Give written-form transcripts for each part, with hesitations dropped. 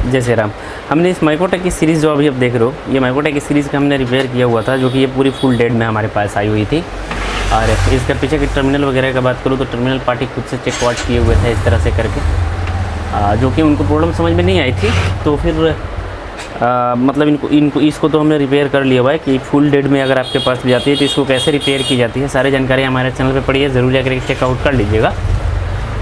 जय श्री राम। हमने इस माइक्रोटेक की सीरीज़ जो अभी आप देख रहे हो, ये माइक्रोटेक की सीरीज़ का हमने रिपेयर किया हुआ था, जो कि ये पूरी फुल डेड में हमारे पास आई हुई थी। और इसके पीछे की टर्मिनल वगैरह का बात करूँ तो टर्मिनल पार्टी खुद से चेक वाट किए हुए थे इस तरह से करके, जो कि उनको प्रॉब्लम समझ में नहीं आई थी। तो फिर मतलब इसको तो हमने रिपेयर कर लिया हुआ है कि फुल डेड में अगर आपके पास भी जाती है तो इसको कैसे रिपेयर की जाती है, सारी जानकारी हमारे चैनल पर पड़ी है, ज़रूर जाकर चेकआउट कर लीजिएगा।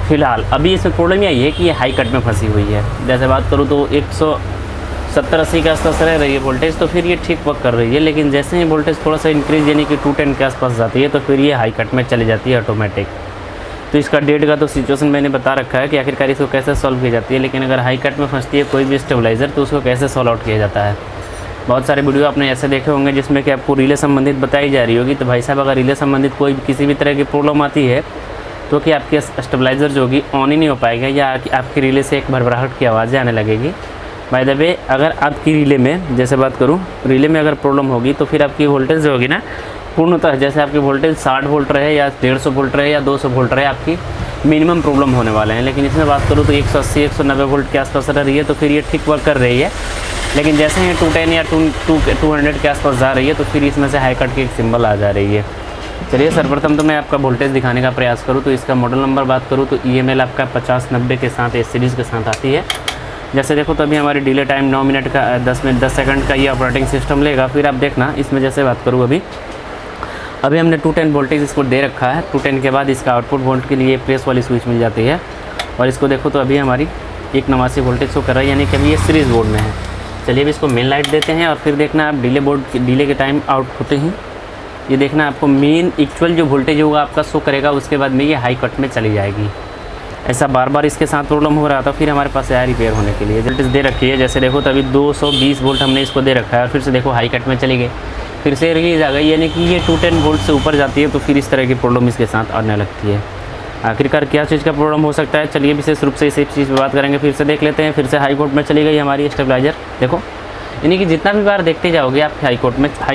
फ़िलहाल अभी इसमें प्रॉब्लम यही है कि ये हाई कट में फंसी हुई है। जैसे बात करूँ तो 170-80 के आसपास रह रही है वोल्टेज, तो फिर ये ठीक वर्क कर रही है। लेकिन जैसे ही वोल्टेज थोड़ा सा इंक्रीज़ यानी कि 210 के आसपास जाती है तो फिर ये हाई कट में चली जाती है ऑटोमेटिक। तो इसका डेड का तो सिचुएशन मैंने बता रखा है कि आखिरकार इसको कैसे सॉल्व की जाती है। लेकिन अगर हाई कट में फंसती है कोई भी स्टेबलाइज़र तो उसको कैसे सॉल्व आउट किया जाता है। बहुत सारे वीडियो आपने ऐसे देखे होंगे जिसमें कि आपको रिले संबंधित बताई जा रही होगी। तो भाई साहब, अगर रिले संबंधित कोई किसी भी तरह की प्रॉब्लम आती है तो कि आपके स्टेबलाइज़र जो होगी ऑन ही नहीं हो पाएगा, या आपकी रिले से एक भरभराहट की आवाज़ें आने लगेगी। बाय द वे, अगर आपकी रिले में, जैसे बात करूँ, रिले में अगर प्रॉब्लम होगी तो फिर आपकी वोल्टेज जो होगी ना, पूर्णतः जैसे आपकी वोल्टेज 60 वोल्ट रहे या 150 वोल्ट रहे या 200 वोल्ट रहे, आपकी मिनिमम प्रॉब्लम होने वाले हैं। लेकिन इसमें बात करूँ तो 180-190 वोल्ट के आसपास रह रही है तो फिर ये ठीक वर्क कर रही है। लेकिन जैसे ही 210 या 200 के आसपास जा रही है तो फिर इसमें से हाई कट की एक सिंबल आ जा रही है। चलिए, सर्वप्रथम तो मैं आपका वोल्टेज दिखाने का प्रयास करूँ तो इसका मॉडल नंबर बात करूँ तो EML आपका 5090 के साथ इस सीरीज़ के साथ आती है। जैसे देखो तो अभी हमारी डिले टाइम 9 मिनट का 10 सेकंड का ये ऑपरेटिंग सिस्टम लेगा। फिर आप देखना इसमें, जैसे बात करूँ अभी हमने 210 वोल्टेज इसको दे रखा है। 210 के बाद इसका आउटपुट वोल्ट के लिए प्रेस वाली स्विच मिल जाती है। और इसको देखो तो अभी हमारी 189 वोल्टेज शो कर रहा है, यानी कि अभी ये सीरीज़ बोर्ड में है। चलिए, अब इसको मेन लाइट देते हैं और फिर देखना आप डिले के टाइम आउट होते ही ये देखना आपको मेन एक्चुअल जो वोल्टेज होगा आपका शो करेगा। उसके बाद में ये हाई कट में चली जाएगी। ऐसा बार बार इसके साथ प्रॉब्लम हो रहा था, फिर हमारे पास आया रिपेयर होने के लिए। वोल्टेज दे रखी है, जैसे देखो तो अभी 220 वोल्ट हमने इसको दे रखा है और फिर से देखो हाई कट में चली गई, फिर से रिलीज आ गई, यानी कि ये 210 वोल्ट से ऊपर जाती है तो फिर इस तरह की प्रॉब्लम इसके साथ आने लगती है। आखिरकार क्या चीज़ का प्रॉब्लम हो सकता है, चलिए विशेष रूप से इसी चीज़ पर बात करेंगे। फिर से देख लेते हैं। फिर से हाई कोर्ट में चली गई हमारी स्टेबलाइज़र, देखो, यानी कि जितना भी बार देखते जाओगे आप हाई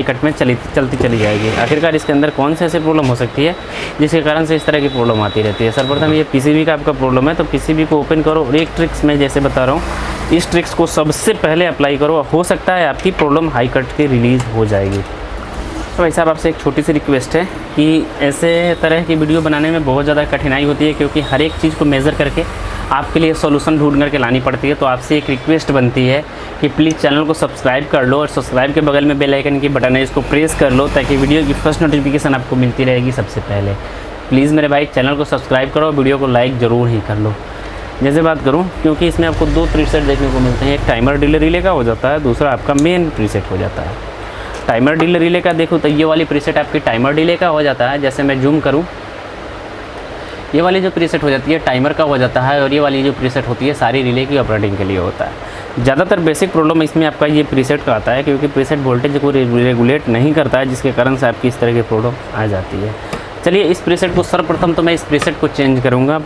कट में चलती चली जाएगी। आखिरकार इसके अंदर कौन से ऐसी प्रॉब्लम हो सकती है जिसके कारण से इस तरह की प्रॉब्लम आती रहती है। सर्वप्रथम ये PCB का आपका प्रॉब्लम है तो PCB को ओपन करो और एक ट्रिक्स में जैसे बता रहा हूँ, इस ट्रिक्स को सबसे पहले अप्लाई करो। हो सकता है आपकी प्रॉब्लम हाई कट की रिलीज़ हो जाएगी। तो भाई साहब, आपसे एक छोटी सी रिक्वेस्ट है कि ऐसे तरह की वीडियो बनाने में बहुत ज़्यादा कठिनाई होती है, क्योंकि हर एक चीज़ को मेज़र करके आपके लिए सॉल्यूशन ढूंढ करके लानी पड़ती है। तो आपसे एक रिक्वेस्ट बनती है कि प्लीज़ चैनल को सब्सक्राइब कर लो और सब्सक्राइब के बगल में बेल आइकन की बटन है, इसको प्रेस कर लो ताकि वीडियो की फर्स्ट नोटिफिकेशन आपको मिलती रहेगी सबसे पहले। प्लीज़ मेरे भाई, चैनल को सब्सक्राइब करो, वीडियो को लाइक ज़रूर ही कर लो। जैसे बात करूँ, क्योंकि इसमें आपको 2 प्रीसेट देखने को मिलते हैं, एक टाइमर डिले रिले का हो जाता है, दूसरा आपका मेन प्रीसेट हो जाता है। टाइमर डिले रिले का देखो तो ये वाली प्रीसेट आपकी टाइमर डिले का हो जाता है। जैसे मैं जूम करूँ, ये वाली जो प्रीसेट हो जाती है टाइमर का हो जाता है, और ये वाली जो प्रीसेट होती है सारी रिले की ऑपरेटिंग के लिए होता है। ज़्यादातर बेसिक प्रॉब्लम इसमें आपका ये प्रीसेट का आता है, क्योंकि प्रीसेट वोल्टेज को रेगुलेट नहीं करता है, जिसके कारण से आपकी इस तरह की प्रॉब्लम आ जाती है। चलिए, इस प्रीसेट को सर्वप्रथम तो मैं इस प्रीसेट को चेंज करूँगा।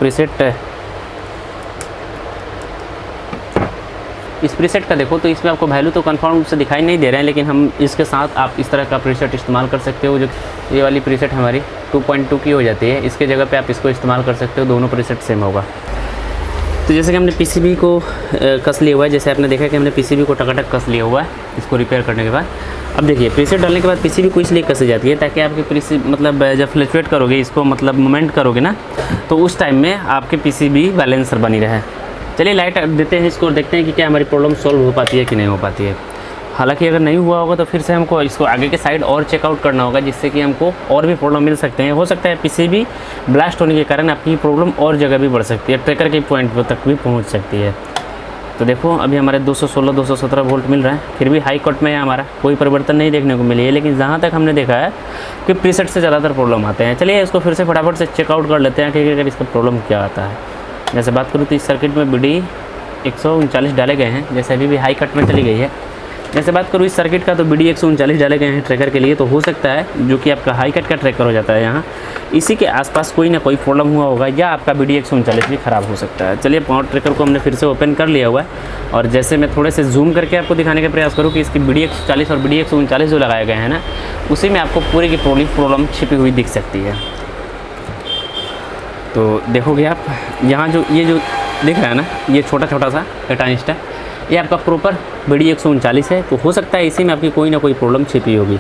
इस प्रीसेट का देखो तो इसमें आपको वैल्यू तो कंफर्म रूप से दिखाई नहीं दे रहे हैं, लेकिन हम इसके साथ आप इस तरह का प्रीसेट इस्तेमाल कर सकते हो। जो ये वाली प्रीसेट हमारी 2.2 की हो जाती है, इसके जगह पे आप इसको इस्तेमाल कर सकते हो, दोनों प्रीसेट सेम होगा। तो जैसे कि हमने PCB को कस लिया हुआ है, जैसे आपने देखा कि हमने PCB को टकाटक कस लिया हुआ है इसको रिपेयर करने के बाद। अब देखिए, प्रीसेट डालने के बाद PCB को इसलिए कसी जाती है ताकि आपकी मतलब जब फ्लक्चुएट करोगे, इसको मतलब मूवमेंट करोगे ना, तो उस टाइम में आपके PCB बैलेंसर बनी रहे। चलिए, लाइट देते हैं इसको, देखते हैं कि क्या हमारी प्रॉब्लम सॉल्व हो पाती है कि नहीं हो पाती है। हालांकि अगर नहीं हुआ होगा तो फिर से हमको इसको आगे के साइड और चेकआउट करना होगा, जिससे कि हमको और भी प्रॉब्लम मिल सकते हैं। हो सकता है PCB ब्लास्ट होने के कारण आपकी प्रॉब्लम और जगह भी बढ़ सकती है, ट्रैकर के पॉइंट तक भी पहुंच सकती है। तो देखो, अभी हमारे 216-217 वोल्ट मिल रहा है, फिर भी हाई कट में है, हमारा कोई परिवर्तन नहीं देखने को मिली है। लेकिन जहाँ तक हमने देखा है कि प्रीसेट से ज़्यादातर प्रॉब्लम आते हैं। चलिए, इसको फिर से फटाफट से चेकआउट कर लेते हैं कि अगर इसका प्रॉब्लम क्या आता है। जैसे बात करूँ तो इस सर्किट में BD 139 डाले गए हैं, जैसे अभी भी हाई कट में चली गई है। जैसे बात करूँ इस सर्किट का तो BD 139 डाले गए हैं ट्रैकर के लिए। तो हो सकता है जो कि आपका हाई कट का ट्रैकर हो जाता है यहाँ, इसी के आसपास कोई ना कोई प्रॉब्लम हुआ होगा, या आपका BD 139 भी ख़राब हो सकता है। चलिए, पावर ट्रैकर को हमने फिर से ओपन कर लिया हुआ है, और जैसे मैं थोड़े से जूम करके आपको दिखाने का प्रयास करूँ कि इसकी BD 140 और BD 139 जो लगाए गए हैं ना, उसी में आपको पूरी की पूरी प्रॉब्लम छिपी हुई दिख सकती है। तो देखोगे आप यहाँ जो ये जो दिख रहा है ना, ये छोटा सा कैटानिस्ट है, ये आपका प्रॉपर BD 139 है, तो हो सकता है इसी में आपकी कोई ना कोई प्रॉब्लम छिपी होगी।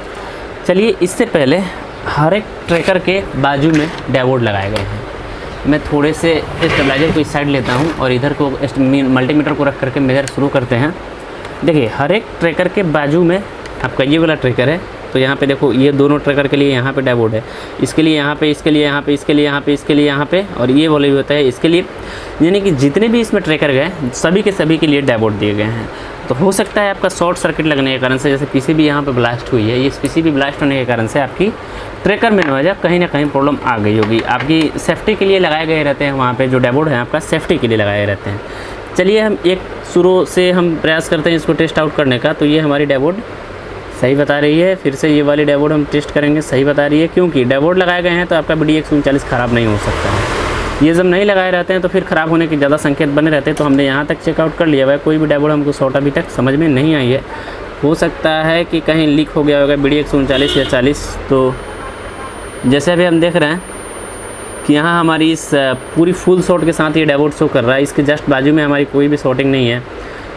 चलिए, इससे पहले हर एक ट्रैकर के बाजू में डैवोड लगाए गए हैं। मैं थोड़े से स्टेबलाइजर को इस साइड लेता हूँ और इधर को मल्टीमीटर को रख करके मेजर शुरू करते हैं। देखिए, हर एक ट्रैकर के बाजू में आपका ये वाला ट्रैकर है, तो यहाँ पे देखो, ये दोनों ट्रैकर के लिए यहाँ पे डैवोड है, इसके लिए यहाँ पे, इसके लिए यहाँ पे, इसके लिए यहाँ पे, इसके लिए यहाँ पे, और ये वाले भी होता है इसके लिए। यानी कि जितने भी इसमें ट्रैकर गए सभी के सभी के लिए डैवोड दिए गए हैं। तो हो सकता है आपका शॉर्ट सर्किट लगने के कारण से, जैसे PCB यहाँ पे ब्लास्ट हुई है, ये PCB ब्लास्ट होने के कारण से आपकी ट्रैकर में वजह कहीं ना कहीं प्रॉब्लम आ गई होगी। आपकी सेफ्टी के लिए लगाए गए रहते हैं, वहाँ पे जो डैवोड है आपका सेफ्टी के लिए लगाए रहते हैं। चलिए, हम एक शुरू से हम प्रयास करते हैं इसको टेस्ट आउट करने का। तो ये हमारी डैवोड सही बता रही है, फिर से ये वाली डैवोड हम टेस्ट करेंगे, सही बता रही है, क्योंकि डैवोड लगाए गए हैं तो आपका BD 139 ख़राब नहीं हो सकता है। ये जब नहीं लगाए रहते हैं तो फिर ख़राब होने के ज़्यादा संकेत बने रहते हैं। तो हमने यहाँ तक चेकआउट कर लिया है, कोई भी डैवोड हमको शॉर्ट अभी तक समझ में नहीं आई है। हो सकता है कि कहीं लीक हो गया होगा BD 139 या 40। तो जैसे अभी हम देख रहे हैं कि यहाँ हमारी इस पूरी फुल शॉट के साथ ये डैवोड शो कर रहा है, इसके जस्ट बाजू में हमारी कोई भी शॉर्टिंग नहीं है।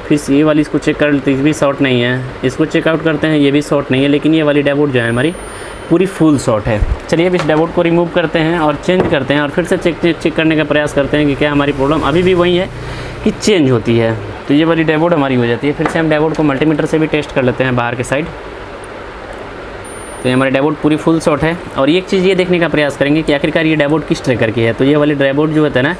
फिर ये वाली इसको चेक कर लेते हैं, ये भी शॉर्ट नहीं है, इसको चेकआउट करते हैं, ये भी शॉर्ट नहीं है, लेकिन ये वाली डैवोड जो है हमारी पूरी फुल शॉट है। चलिए, अब इस डैवोड को रिमूव करते हैं और चेंज करते हैं और फिर से चेक करने का प्रयास करते हैं कि क्या हमारी प्रॉब्लम अभी भी वही है कि चेंज होती है। तो ये वाली डैवोड हमारी हो जाती है। फिर से हम डैवोड को मल्टीमीटर से भी टेस्ट कर लेते हैं बाहर के साइड। तो ये हमारी डैवोड पूरी फुल शॉट है। और एक चीज़ ये देखने का प्रयास करेंगे कि आखिरकार ये डैवोड किस ट्रैकर की है। तो ये वाली डैवोड जो होता है ना,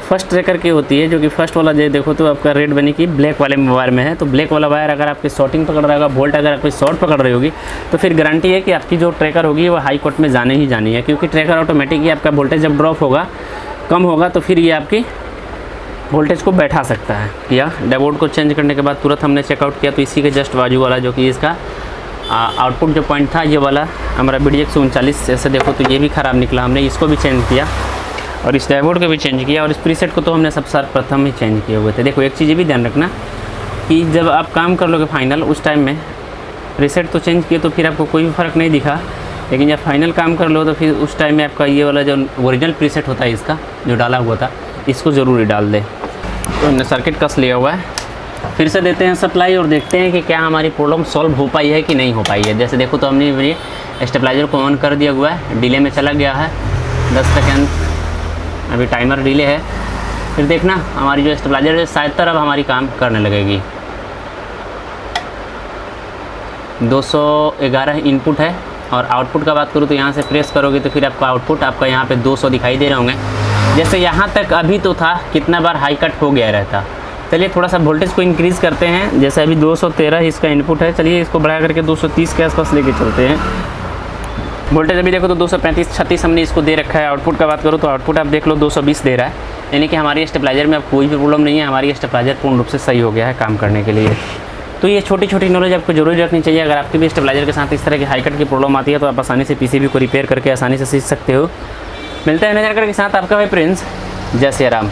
फर्स्ट ट्रैकर की होती है, जो कि फर्स्ट वाला जो देखो तो आपका रेड बनी की ब्लैक वाले वायर में है। तो ब्लैक वाला वायर अगर आपकी शॉर्टिंग पकड़ रहा होगा, वोल्ट अगर आपकी शॉर्ट पकड़ रही होगी, तो फिर गारंटी है कि आपकी जो ट्रैकर होगी वो हाई कोर्ट में जाने ही जानी है, क्योंकि ट्रैकर ऑटोमेटिक ही आपका वोल्टेज जब ड्रॉप होगा, कम होगा, तो फिर ये आपकी वोल्टेज को बैठा सकता है। या डैवोड को चेंज करने के बाद तुरंत हमने चेकआउट किया, तो इसी के जस्ट बाजू वाला जो कि इसका आउटपुट जो पॉइंट था, ये वाला हमारा BD 139, ऐसे देखो तो ये भी ख़राब निकला। हमने इसको भी चेंज किया और इस डैवोड को भी चेंज किया, और इस प्रीसेट को तो हमने सबसे प्रथम ही चेंज किए हुए थे। देखो, एक चीज़ ये भी ध्यान रखना कि जब आप काम कर लोगे फाइनल, उस टाइम में प्रीसेट तो चेंज किए तो फिर आपको कोई भी फ़र्क नहीं दिखा, लेकिन जब फाइनल काम कर लो तो फिर उस टाइम में आपका ये वाला जो ओरिजिनल प्रीसेट होता है इसका जो डाला हुआ था, इसको ज़रूर डाल दे। तो हमने सर्किट कस लिया हुआ है। फिर से देते हैं सप्लाई और देखते हैं कि क्या हमारी प्रॉब्लम सॉल्व हो पाई है कि नहीं हो पाई है। जैसे देखो तो हमने ये स्टेबलाइजर को ऑन कर दिया हुआ है, डिले में चला गया है 10 सेकेंड, अभी टाइमर डिले है। फिर देखना हमारी जो स्टेबलाइजर है शायद तरफ हमारी काम करने लगेगी। 211 इनपुट है, और आउटपुट का बात करूँ तो यहाँ से प्रेस करोगे तो फिर आपका आउटपुट आपका यहाँ पे 200 दिखाई दे रहे होंगे। जैसे यहाँ तक अभी तो था, कितना बार हाई कट हो गया रहता। चलिए, थोड़ा सा वोल्टेज को इंक्रीज़ करते हैं। जैसे अभी 213 इसका इनपुट है, चलिए इसको बढ़ा करके 230 के आसपास लेके चलते हैं। वोल्टेज अभी देखो तो 235-36 हमने इसको दे रखा है। आउटपुट का बात करूँ तो आउटपुट आप देख लो 220 दे रहा है, यानी कि हमारी स्टेबलाइजर में अब कोई भी प्रॉब्लम नहीं है, हमारी स्टेबलाइजर पूर्ण रूप से सही हो गया है काम करने के लिए। तो ये छोटी छोटी नॉलेज आपको जरूर रखनी चाहिए। अगर आपकी भी स्टेबलाइजर के साथ इस तरह की हाई कट की प्रॉब्लम आती है तो आप आसानी से PCB को रिपेयर करके आसानी से सीख सकते हो। मिलते हैं नजर के साथ आपका भाई प्रिंस। जय श्री राम।